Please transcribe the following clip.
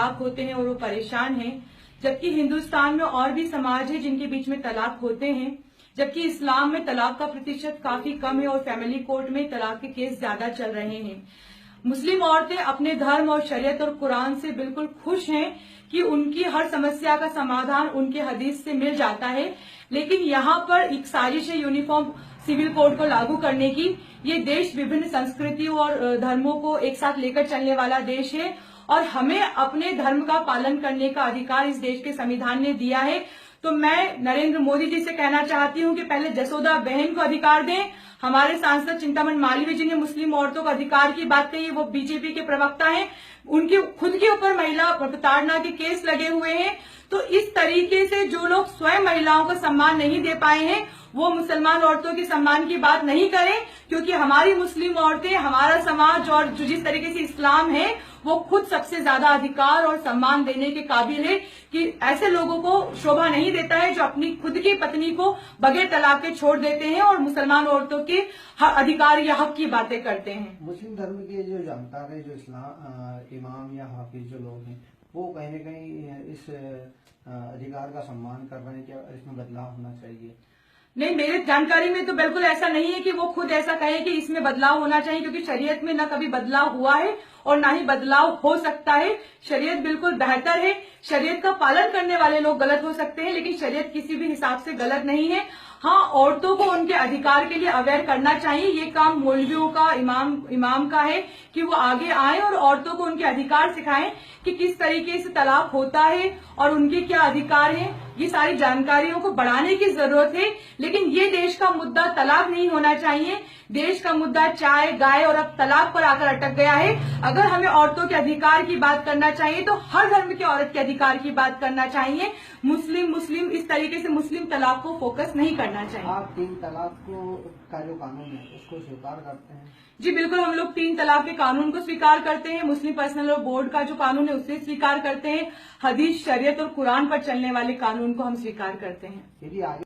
तलाक होते हैं और वो परेशान हैं, जबकि हिंदुस्तान में और भी समाज है जिनके बीच में तलाक होते हैं, जबकि इस्लाम में तलाक का प्रतिशत काफी कम है और फैमिली कोर्ट में तलाक के केस ज्यादा चल रहे हैं। मुस्लिम औरतें अपने धर्म और शरीयत और कुरान से बिल्कुल खुश हैं कि उनकी हर समस्या का समाधान उनके हदीस से मिल जाता है, लेकिन यहाँ पर एक साजिश है यूनिफॉर्म सिविल कोड को लागू करने की। ये देश विभिन्न संस्कृतियों और धर्मों को एक साथ लेकर चलने वाला देश है और हमें अपने धर्म का पालन करने का अधिकार इस देश के संविधान ने दिया है। तो मैं नरेंद्र मोदी जी से कहना चाहती हूँ कि पहले जसोदा बहन को अधिकार दें। हमारे सांसद चिंतामण मालवीय जी ने मुस्लिम औरतों को अधिकार की बात कही, वो बीजेपी के प्रवक्ता हैं, उनके खुद के ऊपर महिला प्रताड़ना के केस लगे हुए हैं। तो इस तरीके से जो लोग स्वयं महिलाओं को सम्मान नहीं दे पाए हैं वो मुसलमान औरतों के सम्मान की बात नहीं करें, क्योंकि हमारी मुस्लिम औरतें, हमारा समाज और जो जिस तरीके से इस्लाम है वो खुद सबसे ज्यादा अधिकार और सम्मान देने के काबिल है कि ऐसे लोगों को शोभा नहीं देता है जो अपनी खुद की पत्नी को बगैर तलाक के छोड़ देते हैं और मुसलमान औरतों के अधिकार या हक की बातें करते हैं। मुस्लिम धर्म के जो जानकार है, जो इस्लाम इमाम या हाफिज जो लोग हैं, वो कहीं न कहीं इस अधिकार का सम्मान कर रहे हैं। क्या इसमें बदलाव होना चाहिए? नहीं, मेरे जानकारी में तो बिल्कुल ऐसा नहीं है कि वो खुद ऐसा कहे कि इसमें बदलाव होना चाहिए, क्योंकि शरीयत में न कभी बदलाव हुआ है और ना ही बदलाव हो सकता है। शरीयत बिल्कुल बेहतर है। शरीयत का पालन करने वाले लोग गलत हो सकते हैं, लेकिन शरीयत किसी भी हिसाब से गलत नहीं है। हाँ, औरतों को उनके अधिकार के लिए अवेयर करना चाहिए। ये काम मौलवियों का, इमाम का है कि वो आगे आए और औरतों को उनके अधिकार सिखाएं कि किस तरीके से तलाक होता है और उनके क्या अधिकार हैं। ये सारी जानकारियों को बढ़ाने की जरूरत है, लेकिन ये देश का मुद्दा तलाक नहीं होना चाहिए। देश का मुद्दा चाय, गाय और अब तलाक पर आकर अटक गया है। अगर हमें औरतों के अधिकार की बात करना चाहिए तो हर धर्म की औरत के अधिकार की बात करना चाहिए। मुस्लिम इस तरीके से मुस्लिम तलाक को फोकस नहीं करना चाहिए। आप 3 तलाक का जो कानून है उसको स्वीकार करते हैं? जी बिल्कुल, हम लोग 3 तलाक के कानून को स्वीकार करते हैं। मुस्लिम पर्सनल लॉ बोर्ड का जो कानून है उसे स्वीकार करते हैं। हदीस, शरीयत और कुरान पर चलने वाले कानून को हम स्वीकार करते हैं। यदि आगे